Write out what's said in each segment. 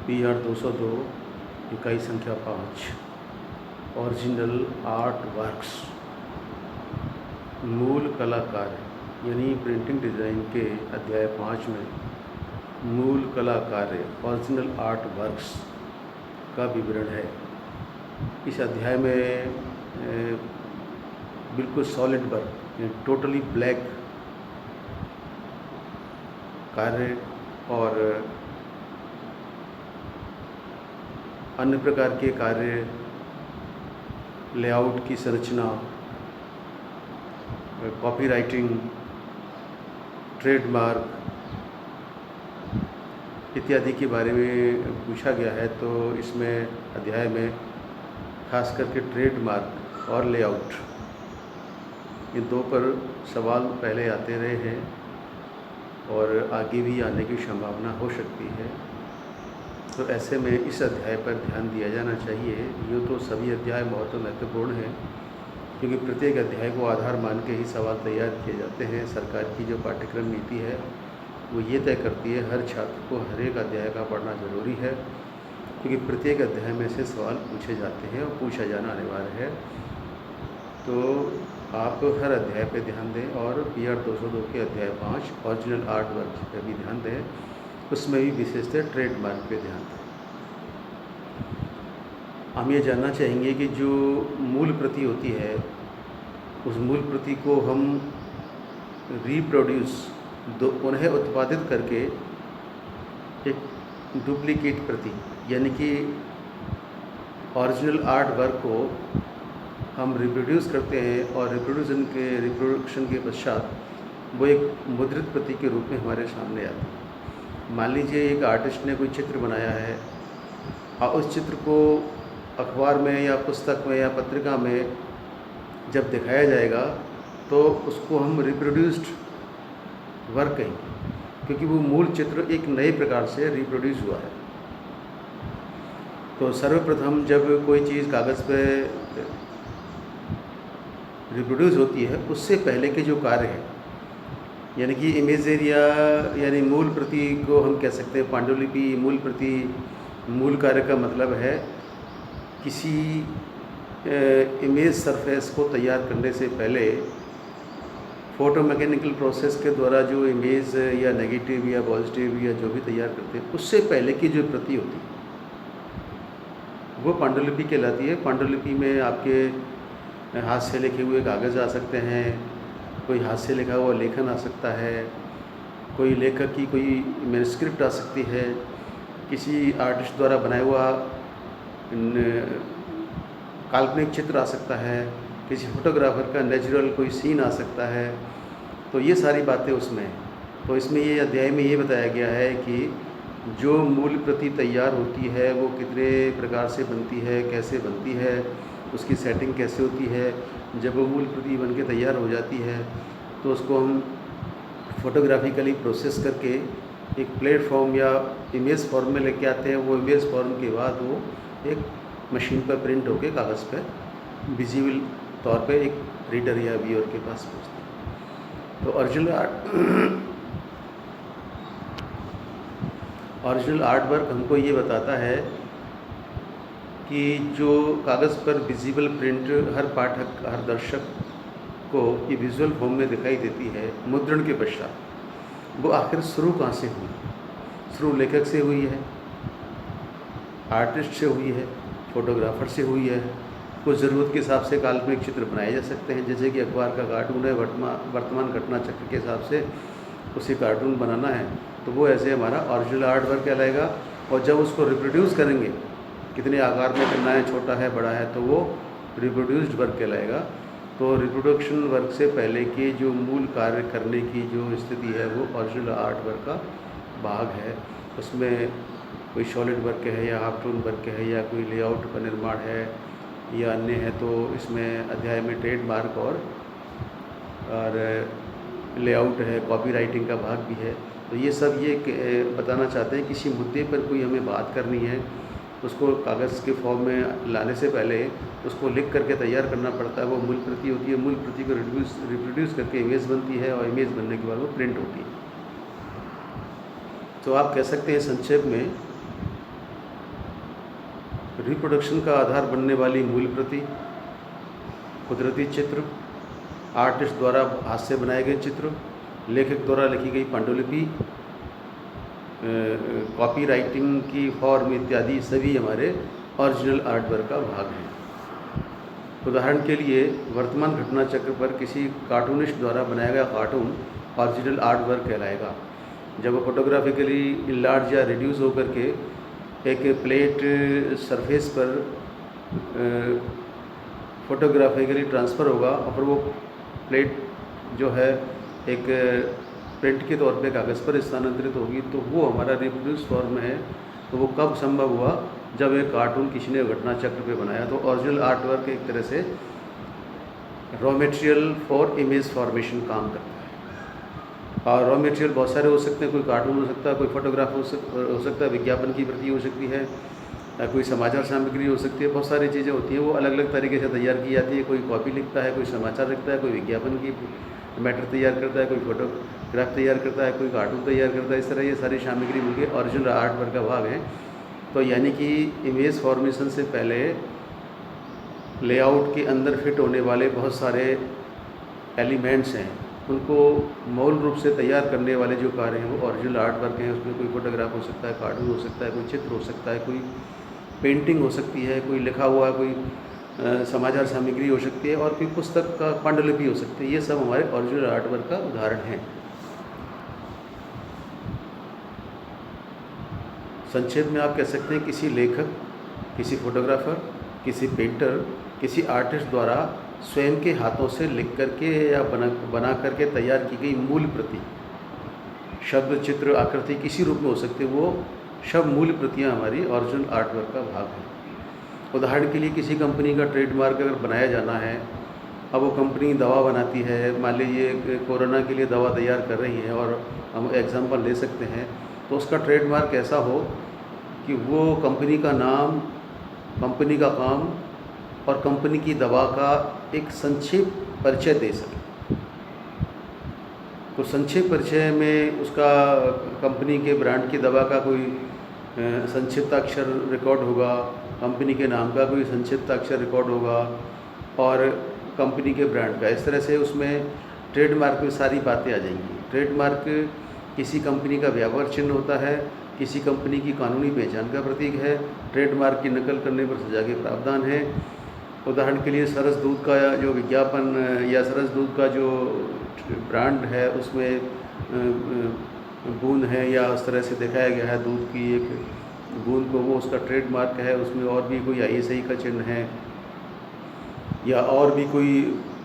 PR 202 इकाई संख्या 5 original art works मूल कला कार्य यानी प्रिंटिंग डिज़ाइन के अध्याय 5 में मूल कला कार्य ओरिजिनल आर्ट वर्क्स का विवरण है। इस अध्याय में बिल्कुल सॉलिड वर्क यानी टोटली ब्लैक कार्य और अन्य प्रकार के कार्य, लेआउट की संरचना, कॉपीराइटिंग, ट्रेडमार्क इत्यादि के बारे में पूछा गया है। तो इसमें अध्याय में खास करके ट्रेडमार्क और लेआउट इन दो पर सवाल पहले आते रहे हैं और आगे भी आने की संभावना हो सकती है। तो ऐसे में इस अध्याय पर ध्यान दिया जाना चाहिए। यूँ तो सभी अध्याय बहुत महत्वपूर्ण हैं क्योंकि प्रत्येक अध्याय को आधार मान के ही सवाल तैयार किए जाते हैं। सरकार की जो पाठ्यक्रम नीति है वो ये तय करती है हर छात्र को हर एक अध्याय का पढ़ना ज़रूरी है क्योंकि प्रत्येक अध्याय में से सवाल पूछे जाते हैं और पूछा जाना अनिवार्य है। तो आप हर अध्याय पर ध्यान दें और PR 202 के अध्याय 5 ओरिजिनल आर्ट वर्क पर भी ध्यान दें, उसमें भी विशेषतः ट्रेडमार्क पे ध्यान दें। हम ये जानना चाहेंगे कि जो मूल प्रति होती है उस मूल प्रति को हम रिप्रोड्यूस पुनः उत्पादित करके एक डुप्लीकेट प्रति यानी कि ओरिजिनल आर्ट वर्क को हम रिप्रोड्यूस करते हैं और रिप्रोडक्शन के पश्चात वो एक मुद्रित प्रति के रूप में हमारे सामने आती है। मान लीजिए एक आर्टिस्ट ने कोई चित्र बनाया है और उस चित्र को अखबार में या पुस्तक में या पत्रिका में जब दिखाया जाएगा तो उसको हम रिप्रोड्यूस्ड वर्क कहेंगे क्योंकि वो मूल चित्र एक नए प्रकार से रिप्रोड्यूस हुआ है। तो सर्वप्रथम जब कोई चीज़ कागज़ पे रिप्रोड्यूस होती है उससे पहले के जो कार्य है यानी कि इमेजरी यानी मूल प्रति को हम कह सकते हैं पांडुलिपि। मूल प्रति मूल कार्य का मतलब है किसी इमेज सरफेस को तैयार करने से पहले फोटो मैकेनिकल प्रोसेस के द्वारा जो इमेज या नेगेटिव या पॉजिटिव या जो भी तैयार करते हैं उससे पहले की जो प्रति होती है वो पांडुलिपि कहलाती है। पांडुलिपि में आपके हाथ से लिखे हुए कागज़ आ सकते हैं, कोई हाथ से लिखा हुआ लेखन आ सकता है, कोई लेखक की कोई मैन्युस्क्रिप्ट आ सकती है, किसी आर्टिस्ट द्वारा बनाया हुआ काल्पनिक चित्र आ सकता है, किसी फोटोग्राफर का नेचुरल कोई सीन आ सकता है। तो ये सारी बातें उसमें हैं। तो इसमें ये अध्याय में ये बताया गया है कि जो मूल प्रति तैयार होती है वो कितने प्रकार से बनती है, कैसे बनती है, उसकी सेटिंग कैसे होती है। जब वो मूल प्रति बन के तैयार हो जाती है तो उसको हम फोटोग्राफिकली प्रोसेस करके एक प्लेटफॉर्म या इमेज फॉर्म में लेके आते हैं। वो इमेज फॉर्म के बाद वो एक मशीन पर प्रिंट होकर कागज़ पर विजिबल तौर पे एक रीडर या व्यूअर के पास पहुँचती है। तो ओरिजिनल आर्ट वर्क हमको ये बताता है कि जो कागज़ पर विजिबल प्रिंट हर पाठक हर दर्शक को ये विजुअल फॉर्म में दिखाई देती है मुद्रण के पश्चात वो आखिर शुरू कहाँ से हुई। शुरू लेखक से हुई है, आर्टिस्ट से हुई है, फोटोग्राफर से हुई है। कुछ ज़रूरत के हिसाब से काल्पनिक चित्र बनाए जा सकते हैं जैसे कि अखबार का कार्टून है, वर्तमान घटना चक्र के हिसाब से उसे कार्टून बनाना है तो वो ऐसे हमारा ओरिजिनल आर्ट वर्क कहलाएगा। और जब उसको रिप्रोड्यूस करेंगे कितने आकार में करना है, छोटा है बड़ा है, तो वो रिप्रोड्यूस्ड वर्क कहलाएगा। तो रिप्रोडक्शन वर्क से पहले के जो मूल कार्य करने की जो स्थिति है वो ओरिजिनल आर्ट वर्क का भाग है। उसमें कोई सॉलिड वर्क है या हाफ टोन वर्क है या कोई लेआउट का निर्माण है या अन्य है। तो इसमें अध्याय में ट्रेडमार्क और लेआउट है, कॉपीराइटिंग का भाग भी है। तो ये सब ये बताना चाहते हैं किसी मुद्दे पर कोई हमें बात करनी है उसको कागज़ के फॉर्म में लाने से पहले उसको लिख करके तैयार करना पड़ता है। वो मूल प्रति होती है, मूल प्रति को रिप्रोड्यूस करके इमेज बनती है और इमेज बनने के बाद वो प्रिंट होती है। तो आप कह सकते हैं संक्षेप में रिप्रोडक्शन का आधार बनने वाली मूल प्रति, कुदरती चित्र, आर्टिस्ट द्वारा हाथ से बनाए गए चित्र, लेखक द्वारा लिखी गई पांडुलिपि, कॉपी राइटिंग की फॉर्म इत्यादि सभी हमारे ओरिजिनल आर्ट वर्क का भाग हैं। उदाहरण के लिए वर्तमान घटना चक्र पर किसी कार्टूनिस्ट द्वारा बनाया गया कार्टून ओरिजिनल आर्ट वर्क कहलाएगा। जब वो फोटोग्राफिकली इनलार्ज या रिड्यूस होकर के एक प्लेट सरफेस पर फोटोग्राफिकली ट्रांसफ़र होगा और फिर वो प्लेट जो है एक प्रिंट के तौर पे कागज़ पर स्थानांतरित होगी, तो वो हमारा रिप्रोड्यूस फॉर्म है। तो वो कब संभव हुआ? जब एक कार्टून किसी ने घटना चक्र पे बनाया। तो ओरिजिनल आर्ट वर्क एक तरह से raw material for image formation काम करता है। और रॉ मटेरियल बहुत सारे हो सकते हैं, कोई कार्टून हो सकता है, कोई फोटोग्राफ हो सकता है, विज्ञापन की प्रति हो सकती है, कोई समाचार सामग्री हो सकती है, बहुत सारी चीज़ें होती हैं। वो अलग अलग तरीके से तैयार की जाती है। कोई कॉपी लिखता है, कोई समाचार लिखता है, कोई विज्ञापन की मैटर तैयार करता है, कोई फोटोग्राफ तैयार करता है, कोई कार्टून तैयार करता है। इस तरह ये सारी सामग्री मिलकर ओरिजिनल आर्ट वर्क का भाग है। तो यानी कि इमेज फॉर्मेशन से पहले लेआउट के अंदर फिट होने वाले बहुत सारे एलिमेंट्स हैं, उनको मूल रूप से तैयार करने वाले जो कार्य हैं वो ओरिजिनल आर्ट वर्क हैं। उसमें कोई फोटोग्राफ हो सकता है, कार्टून हो सकता है, कोई चित्र हो सकता है, कोई पेंटिंग हो सकती है, कोई लिखा हुआ कोई समाचार सामग्री हो सकती है, और कोई पुस्तक का पांडुलिपि हो सकती है। ये सब हमारे ओरिजिनल आर्ट वर्क का उदाहरण हैं। संक्षेप में आप कह सकते हैं किसी लेखक, किसी फोटोग्राफर, किसी पेंटर, किसी आर्टिस्ट द्वारा स्वयं के हाथों से लिख करके या बना करके तैयार की गई मूल प्रति, शब्द, चित्र, आकृति किसी रूप में हो सकते, वो सब मूल प्रतियां हमारी ओरिजिनल आर्ट वर्क का भाग है। उदाहरण के लिए किसी कंपनी का ट्रेडमार्क अगर बनाया जाना है, अब वो कंपनी दवा बनाती है, मान लीजिए कोरोना के लिए दवा तैयार कर रही है, और हम एग्जांपल ले सकते हैं, तो उसका ट्रेडमार्क ऐसा हो कि वो कंपनी का नाम, कंपनी का काम और कंपनी की दवा का एक संक्षिप्त परिचय दे सके। तो संक्षिप्त परिचय में उसका कंपनी के ब्रांड की दवा का कोई संक्षिप्त अक्षर रिकॉर्ड होगा, कंपनी के नाम का कोई संक्षिप्त अक्षर रिकॉर्ड होगा, और कंपनी के ब्रांड का। इस तरह से उसमें ट्रेडमार्क में सारी बातें आ जाएंगी। ट्रेडमार्क किसी कंपनी का व्यापार चिन्ह होता है, किसी कंपनी की कानूनी पहचान का प्रतीक है। ट्रेडमार्क की नकल करने पर सजा के प्रावधान है। उदाहरण के लिए सरस दूध का जो विज्ञापन या सरस दूध का जो ब्रांड है, उसमें बूंद है या उस तरह से दिखाया गया है दूध की एक बूंद को, वो उसका ट्रेडमार्क है। उसमें और भी कोई ISI का चिन्ह है या और भी कोई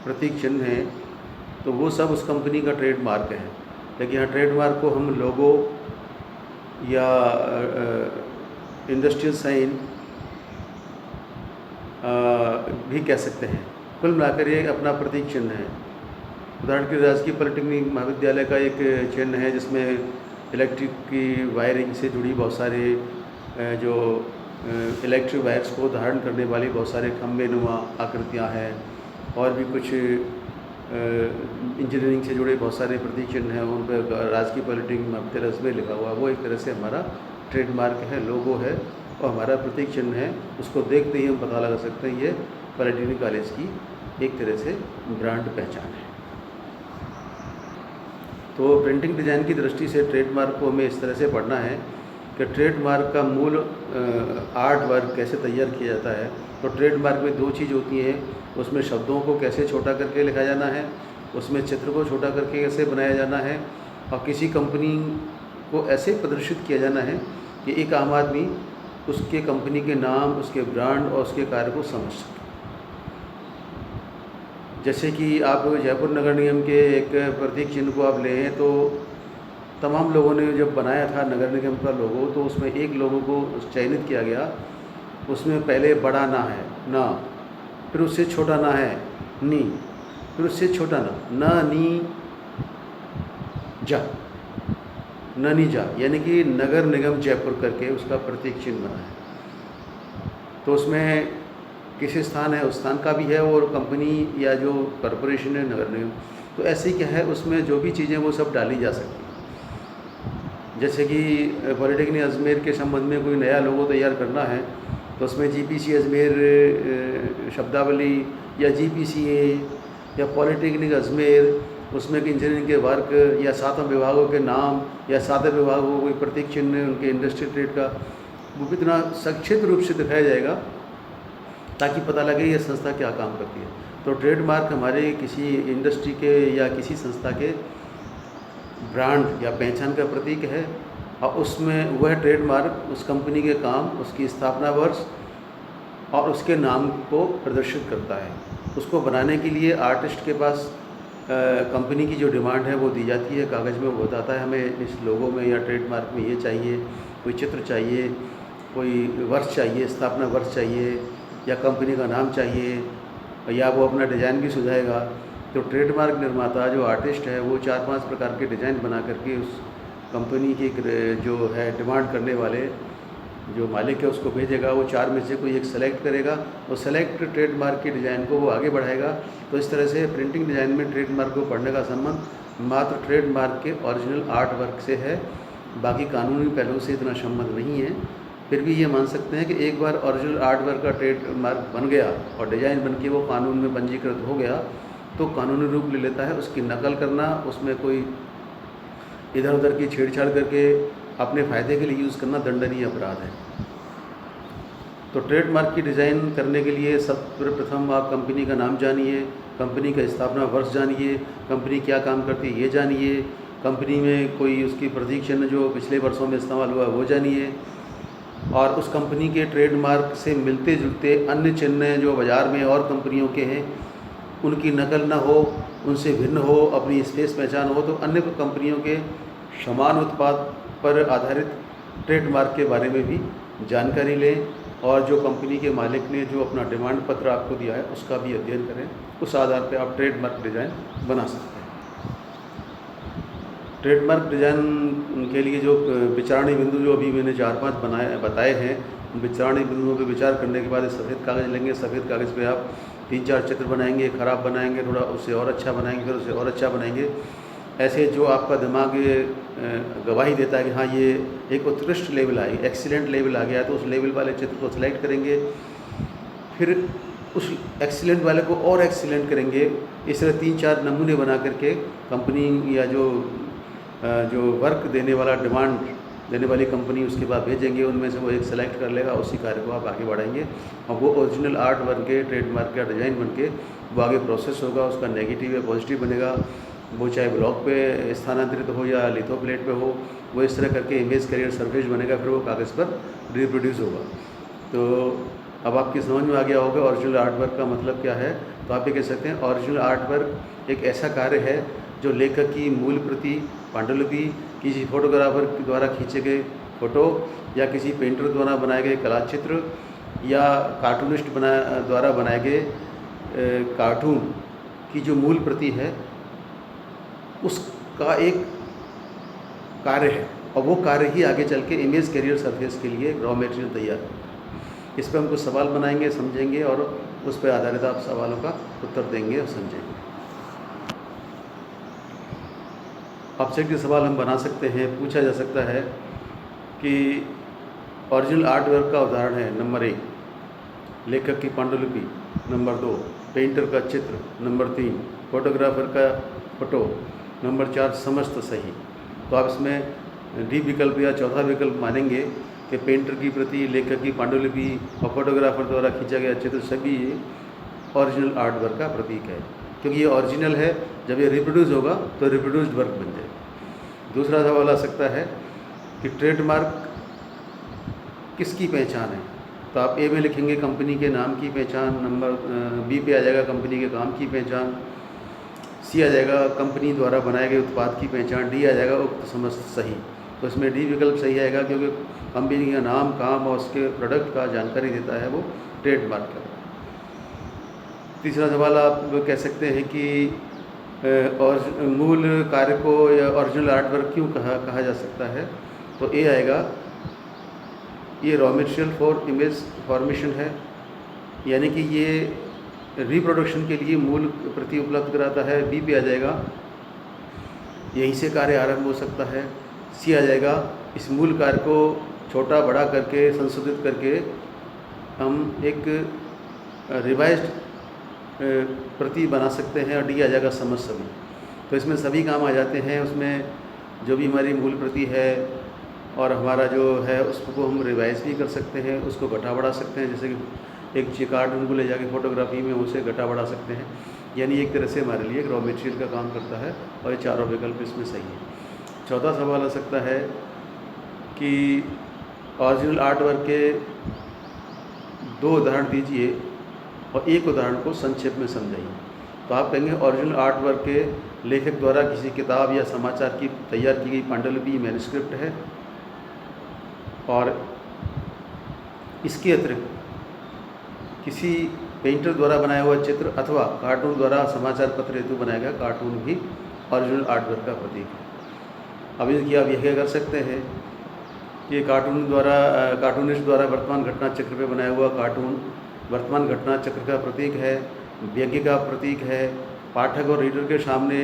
प्रतीक चिन्ह है, तो वो सब उस कंपनी का ट्रेडमार्क है। लेकिन यहाँ ट्रेडमार्क को हम लोगो या इंडस्ट्रियल साइन भी कह सकते हैं। कुल मिलाकर ये अपना प्रतीक चिन्ह है। उदाहरण के लिए राजकीय पॉलिटेक्निक महाविद्यालय का एक चिन्ह है, जिसमें इलेक्ट्रिक की वायरिंग से जुड़ी बहुत सारे जो इलेक्ट्रिक वायर्स को धारण करने वाली बहुत सारे खंभे नुमा आकृतियाँ हैं, और भी कुछ इंजीनियरिंग से जुड़े बहुत सारे प्रतीक चिन्ह हैं। उन पर राजकीय पॉलिटेक्निक महाविद्यालय में लिखा हुआ, वो एक तरह से हमारा ट्रेडमार्क है, लोगो है और हमारा प्रतीक चिन्ह है। उसको देखते ही हम पता लगा सकते हैं ये पॉलिटेक्निक कॉलेज की एक तरह से ब्रांड पहचान है। तो प्रिंटिंग डिज़ाइन की दृष्टि से ट्रेडमार्क को हमें इस तरह से पढ़ना है कि ट्रेडमार्क का मूल आर्ट वर्क कैसे तैयार किया जाता है। तो ट्रेडमार्क में दो चीज़ होती हैं, उसमें शब्दों को कैसे छोटा करके लिखा जाना है, उसमें चित्र को छोटा करके कैसे बनाया जाना है, और किसी कंपनी को ऐसे प्रदर्शित किया जाना है कि एक आम आदमी उसके कंपनी के नाम, उसके ब्रांड और उसके कार्य को समझ सके। जैसे कि आप जयपुर नगर निगम के एक प्रतीक चिन्ह को आप लें, तो तमाम लोगों ने जब बनाया था नगर निगम का लोगो, तो उसमें एक लोगो को चयनित किया गया। उसमें पहले बड़ा ना है ना, फिर उससे छोटा ना है नी, फिर उससे छोटा ना नी जा, ननी जा, यानी कि नगर निगम जयपुर करके उसका प्रतीक चिन्ह बना है। तो उसमें किस स्थान है उस स्थान का भी है, और कंपनी या जो कॉरपोरेशन है नगर निगम, तो ऐसे ही क्या है, उसमें जो भी चीज़ें वो सब डाली जा सकती हैं। जैसे कि पॉलिटेक्निक अजमेर के संबंध में कोई नया लोगो तैयार करना है, तो तो उसमें GPC अजमेर शब्दावली या GPCA या पॉलिटेक्निक अजमेर, उसमें कि इंजीनियरिंग के वर्क या 7 विभागों के नाम या 7 विभागों को कोई प्रतीक चिन्ह उनके इंडस्ट्री ट्रेड का, वो भी इतना संक्षिप्त रूप से दिखाया जाएगा ताकि पता लगे ये संस्था क्या काम करती है। तो ट्रेडमार्क हमारे किसी इंडस्ट्री के या किसी संस्था के ब्रांड या पहचान का प्रतीक है, और उसमें वह ट्रेडमार्क उस कंपनी के काम, उसकी स्थापना वर्ष और उसके नाम को प्रदर्शित करता है। उसको बनाने के लिए आर्टिस्ट के पास कंपनी की जो डिमांड है वो दी जाती है, कागज़ में वो बताता है हमें इस लोगो में या ट्रेडमार्क में ये चाहिए, कोई चित्र चाहिए, कोई वर्ष चाहिए, स्थापना वर्ष चाहिए, या कंपनी का नाम चाहिए, या वो अपना डिज़ाइन भी सुझाएगा। तो ट्रेडमार्क निर्माता जो आर्टिस्ट है वो 4-5 प्रकार के डिज़ाइन बना करके उस कंपनी की जो है डिमांड करने वाले जो मालिक है उसको भेजेगा। वो 4 में से कोई एक सेलेक्ट करेगा, और सेलेक्ट ट्रेडमार्क के डिज़ाइन को वो आगे बढ़ाएगा। तो इस तरह से प्रिंटिंग डिज़ाइन में ट्रेडमार्क को पढ़ने का संबंध मात्र ट्रेडमार्क के ओरिजिनल आर्ट वर्क से है, बाकी कानूनी पहलू से इतना संबंध नहीं है। फिर भी ये मान सकते हैं कि एक बार ओरिजिनल आर्ट वर्क का ट्रेडमार्क बन गया और डिज़ाइन बन के वो कानून में पंजीकृत हो गया तो कानूनी रूप ले लेता है। उसकी नकल करना, उसमें कोई इधर उधर की छेड़छाड़ करके अपने फ़ायदे के लिए यूज़ करना दंडनीय अपराध है। तो ट्रेडमार्क की डिज़ाइन करने के लिए सर्वप्रथम आप कंपनी का नाम जानिए, कंपनी का स्थापना वर्ष जानिए, कंपनी क्या काम करती है ये जानिए, कंपनी में कोई उसकी प्रतीक चिन्ह जो पिछले वर्षों में इस्तेमाल हुआ वो जानिए, और उस कंपनी के ट्रेडमार्क से मिलते जुलते अन्य चिन्ह जो बाज़ार में और कंपनियों के हैं उनकी नकल ना हो, उनसे भिन्न हो, अपनी स्पेस पहचान हो, तो अन्य कंपनियों के समान उत्पाद पर आधारित ट्रेडमार्क के बारे में भी जानकारी लें, और जो कंपनी के मालिक ने जो अपना डिमांड पत्र आपको दिया है उसका भी अध्ययन करें। उस आधार पर आप ट्रेडमार्क डिज़ाइन बना सकते हैं। ट्रेडमार्क डिज़ाइन के लिए जो विचारणीय बिंदु जो अभी मैंने 4-5 बताए हैं, उन विचारणीय बिंदुओं पर विचार करने के बाद सफ़ेद कागज़ लेंगे। सफ़ेद कागज़ पे आप 3-4 चित्र बनाएंगे, ख़राब बनाएंगे, थोड़ा उससे और अच्छा बनाएंगे, फिर उससे और अच्छा बनाएंगे। ऐसे जो आपका दिमाग गवाही देता है कि हाँ ये एक उत्कृष्ट लेवल आई, एक्सीलेंट लेवल आ गया, तो उस लेवल वाले चित्र को सिलेक्ट करेंगे, फिर उस एक्सीलेंट वाले को और एक्सीलेंट करेंगे। इस तरह 3-4 नमूने बना करके कंपनी या जो वर्क देने वाला, डिमांड देने वाली कंपनी उसके बाद भेजेंगे, उनमें से वो एक सेलेक्ट कर लेगा, उसी कार्य को आप आगे बढ़ाएंगे और वो ओरिजिनल आर्ट बन के, ट्रेडमार्क का डिज़ाइन बन के वो आगे प्रोसेस होगा। उसका नेगेटिव या पॉजिटिव बनेगा, वो चाहे ब्लॉक पे स्थानांतरित हो या लिथो प्लेट पे हो, वो इस तरह करके इमेज कैरियर सरफेस बनेगा, फिर वो कागज़ पर रिप्रोड्यूस होगा। तो अब आपकी समझ में आ गया होगा ओरिजिनल आर्ट वर्क का मतलब क्या है। तो आप ये कह सकते हैं ओरिजिनल आर्ट वर्क एक ऐसा कार्य है जो लेखक की मूल प्रति, पांडुलिपि, किसी फोटोग्राफर द्वारा खींचे गए फ़ोटो या किसी पेंटर द्वारा बनाए गए कलाचित्र या कार्टूनिस्ट द्वारा बनाए गए कार्टून की जो मूल प्रति है उसका एक कार्य है, और वो कार्य ही आगे चल के इमेज कैरियर सरफेस के लिए रॉ मटेरियल तैयार है। इस पर हम कुछ सवाल बनाएंगे, समझेंगे, और उस पर आधारित आप सवालों का उत्तर देंगे और समझेंगे। ऑब्जेक्टिव सवाल हम बना सकते हैं। पूछा जा सकता है कि ओरिजिनल आर्ट वर्क का उदाहरण है नंबर 1 लेखक की पांडुलिपि, नंबर 2 पेंटर का चित्र, नंबर 3 फोटोग्राफर का फ़ोटो, नंबर 4 समस्त सही। तो आप इसमें डी विकल्प या चौथा विकल्प मानेंगे कि पेंटर की प्रति, लेखक की पांडुलिपि और फोटोग्राफर द्वारा खींचा गया चित्र सभी ओरिजिनल आर्ट वर्क का प्रतीक है, क्योंकि ये ओरिजिनल है। जब ये रिप्रोड्यूस होगा तो रिप्रोड्यूस्ड वर्क बन जाएगा। दूसरा सवाल आ सकता है कि ट्रेडमार्क किसकी पहचान है। तो आप ए में लिखेंगे कंपनी के नाम की पहचान, नंबर बी पे आ जाएगा कंपनी के काम की पहचान, सी आ जाएगा कंपनी द्वारा बनाए गए उत्पाद की पहचान, डी आ जाएगा उक्त समस्त सही। तो इसमें डी विकल्प सही आएगा, क्योंकि कंपनी का नाम, काम और उसके प्रोडक्ट का जानकारी देता है वो ट्रेडमार्क है। तीसरा सवाल आप कह सकते हैं कि और मूल कार्य को या ओरिजिनल आर्ट वर्क क्यों कहा जा सकता है। तो ए आएगा, ये raw material for image formation है, यानी कि ये रिप्रोडक्शन के लिए मूल प्रति उपलब्ध कराता है। बी पे आ जाएगा, यहीं से कार्य आरंभ हो सकता है। सी आ जाएगा, इस मूल कार्य को छोटा बड़ा करके, संशोधित करके हम एक रिवाइज्ड प्रति बना सकते हैं और डी आ जाएगा समझ सभी। तो इसमें सभी काम आ जाते हैं। उसमें जो भी हमारी मूल प्रति है और हमारा जो है उसको हम रिवाइज भी कर सकते हैं, उसको घटा बढ़ा सकते हैं। जैसे कि एक कार्टून को ले जाके फ़ोटोग्राफी में उसे घटा बढ़ा सकते हैं। यानी एक तरह से हमारे लिए एक रॉ मटेरियल का काम करता है और ये चारों विकल्प इसमें सही है। चौथा सवाल आ सकता है कि ओरिजिनल आर्ट वर्क के 2 उदाहरण दीजिए और एक उदाहरण को संक्षेप में समझाइए। तो आप कहेंगे ओरिजिनल आर्ट वर्क के लेखक द्वारा किसी किताब या समाचार की तैयार की गई पांडुलिपि मैन्युस्क्रिप्ट है और इसके अतिरिक्त किसी पेंटर द्वारा बनाया हुआ चित्र अथवा कार्टून द्वारा समाचार पत्र हेतु बनाया गया कार्टून भी ओरिजिनल आर्ट वर्क का प्रतीक है। अब इसकी आप यह कर सकते हैं कि कार्टूनिस्ट द्वारा वर्तमान घटना चक्र पे बनाया हुआ कार्टून वर्तमान घटना चक्र का प्रतीक है, व्यंग्य का प्रतीक है, पाठक और रीडर के सामने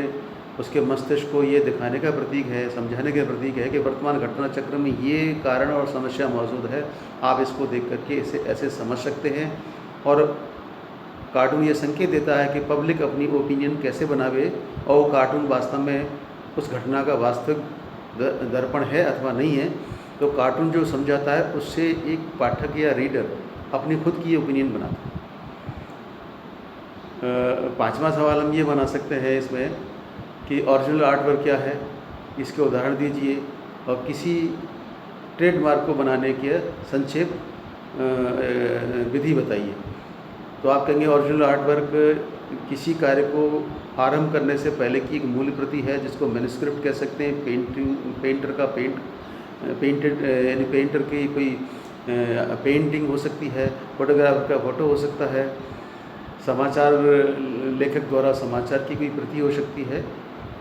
उसके मस्तिष्क को ये दिखाने का प्रतीक है, समझाने का प्रतीक है कि वर्तमान घटना चक्र में ये कारण और समस्या मौजूद है। आप इसको देख करके इसे ऐसे समझ सकते हैं। और कार्टून ये संकेत देता है कि पब्लिक अपनी ओपिनियन कैसे बनावे और वो कार्टून वास्तव में उस घटना का वास्तविक दर्पण है अथवा नहीं है। तो कार्टून जो समझाता है उससे एक पाठक या रीडर अपनी खुद की ओपिनियन बनाता है। 5वां सवाल हम ये बना सकते हैं इसमें कि ओरिजिनल आर्ट वर्क क्या है, इसके उदाहरण दीजिए और किसी ट्रेडमार्क को बनाने के संक्षेप विधि बताइए। तो आप कहेंगे ओरिजिनल आर्ट वर्क किसी कार्य को आरंभ करने से पहले की एक मूल प्रति है जिसको मैन्युस्क्रिप्ट कह सकते हैं। पेंटर का पेंटेड यानी पेंटर की कोई पेंटिंग हो सकती है, फोटोग्राफर का फ़ोटो हो सकता है, समाचार लेखक द्वारा समाचार की कोई प्रति हो सकती है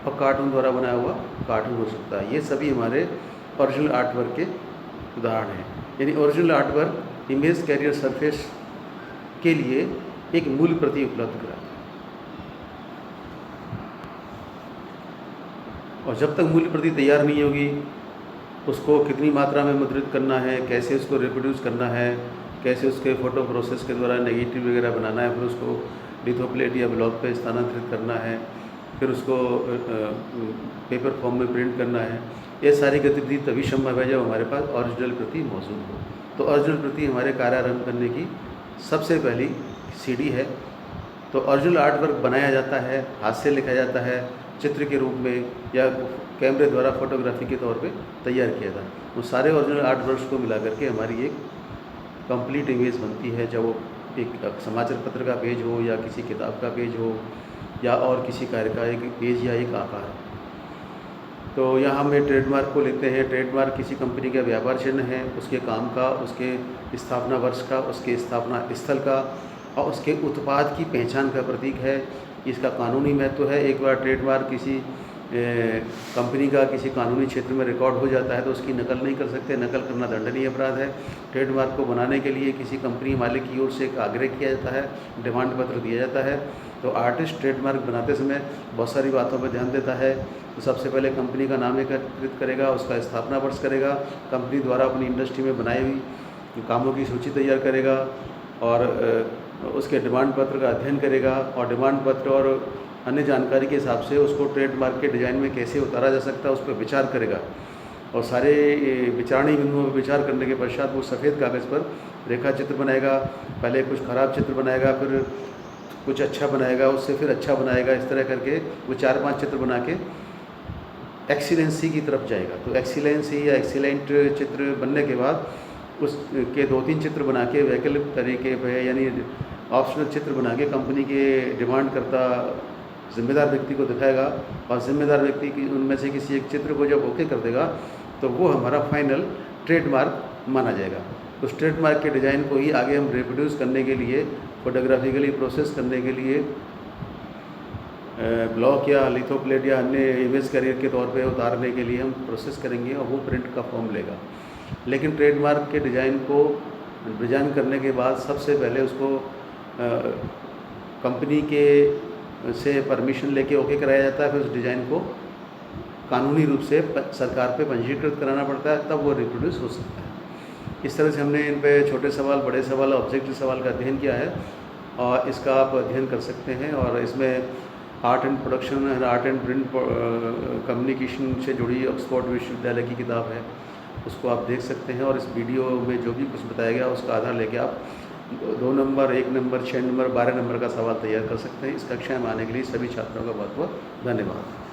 और कार्टून द्वारा बनाया हुआ कार्टून हो सकता है। ये सभी हमारे ओरिजिनल आर्ट वर्क के उदाहरण हैं। यानी original art work image carrier surface के लिए एक मूल प्रति उपलब्ध कराता है और जब तक मूल प्रति तैयार नहीं होगी उसको कितनी मात्रा में मुद्रित करना है, कैसे उसको रिप्रोड्यूस करना है, कैसे उसके फ़ोटो प्रोसेस के द्वारा नेगेटिव वगैरह बनाना है, फिर उसको लिथोप्लेट या ब्लॉक पे स्थानांतरित करना है, फिर उसको पेपर फॉर्म में प्रिंट करना है। ये सारी गतिविधि तभी संभव है जब हमारे पास ओरिजिनल प्रति मौजूद हो। तो ओरिजिनल प्रति हमारे कार्य आरंभ करने की सबसे पहली सीढ़ी है। तो ओरिजिनल आर्ट वर्क बनाया जाता है, हाथ से लिखा जाता है, चित्र के रूप में या कैमरे द्वारा फोटोग्राफी के तौर पे तैयार किया था। वो सारे ओरिजिनल आर्ट वर्क्स को मिला करके हमारी एक कंप्लीट इमेज बनती है। जब वो एक समाचार पत्र का पेज हो या किसी किताब का पेज हो या और किसी कार्य का एक पेज या एक आकार। तो यहाँ हम ट्रेडमार्क को लेते हैं। ट्रेडमार्क किसी कंपनी का व्यापार चिन्ह है, उसके काम का, उसके स्थापना वर्ष का, उसके स्थापना स्थल का और उसके उत्पाद की पहचान का प्रतीक है। इसका कानूनी महत्व है। एक बार ट्रेडमार्क किसी कंपनी का किसी कानूनी क्षेत्र में रिकॉर्ड हो जाता है तो उसकी नकल नहीं कर सकते। नकल करना दंडनीय अपराध है। ट्रेडमार्क को बनाने के लिए किसी कंपनी मालिक की ओर से एक आग्रह किया जाता है, डिमांड पत्र दिया जाता है। तो आर्टिस्ट ट्रेडमार्क बनाते समय बहुत सारी बातों पर ध्यान देता है। तो सबसे पहले कंपनी का नाम एकत्रित करेगा, उसका स्थापना वर्ष करेगा, कंपनी द्वारा अपनी इंडस्ट्री में बनाई हुई कामों की सूची तैयार करेगा और उसके डिमांड पत्र का अध्ययन करेगा और डिमांड पत्र और अन्य जानकारी के हिसाब से उसको ट्रेडमार्क के डिज़ाइन में कैसे उतारा जा सकता है उस पर विचार करेगा। और सारे विचारणीय बिंदुओं पर विचार करने के पश्चात वो सफ़ेद कागज़ पर रेखा चित्र बनाएगा। पहले कुछ ख़राब चित्र बनाएगा, फिर कुछ अच्छा बनाएगा, उससे फिर अच्छा बनाएगा। इस तरह करके वो 4-5 चित्र बना के एक्सीलेंसी की तरफ जाएगा। तो एक्सीलेंसी या एक्सीलेंट चित्र बनने के बाद उसके 2-3 चित्र बना के वैकल्पिक तरीके पे यानी ऑप्शनल चित्र बना के कंपनी के डिमांड करता जिम्मेदार व्यक्ति को दिखाएगा और जिम्मेदार व्यक्ति की उनमें से किसी एक चित्र को जब ओके कर देगा तो वो हमारा फाइनल ट्रेडमार्क माना जाएगा। उस ट्रेडमार्क के डिज़ाइन को ही आगे हम रिप्रोड्यूस करने के लिए, फोटोग्राफिकली प्रोसेस करने के लिए ब्लॉक या लिथोप्लेट या अन्य इमेज कैरियर के तौर पे उतारने के लिए हम प्रोसेस करेंगे और वो प्रिंट का फॉर्म लेगा। लेकिन ट्रेडमार्क के डिज़ाइन को डिज़ाइन करने के बाद सबसे पहले उसको कंपनी के से परमिशन लेके ओके कराया जाता है। फिर उस डिज़ाइन को कानूनी रूप से सरकार पे पंजीकृत कराना पड़ता है, तब वो रिप्रोड्यूस हो सकता है। इस तरह से हमने इन पे छोटे सवाल, बड़े सवाल, ऑब्जेक्टिव सवाल का अध्ययन किया है और इसका आप अध्ययन कर सकते हैं। और इसमें art and production and art and print communication से जुड़ी ऑक्सफोर्ड विश्वविद्यालय की किताब है, उसको आप देख सकते हैं। और इस वीडियो में जो भी कुछ बताया गया उसका आधार लेके आप 2 नंबर, 1 नंबर, 6 नंबर, 12 नंबर का सवाल तैयार कर सकते हैं। इस कक्षा में आने के लिए सभी छात्रों का बहुत बहुत धन्यवाद।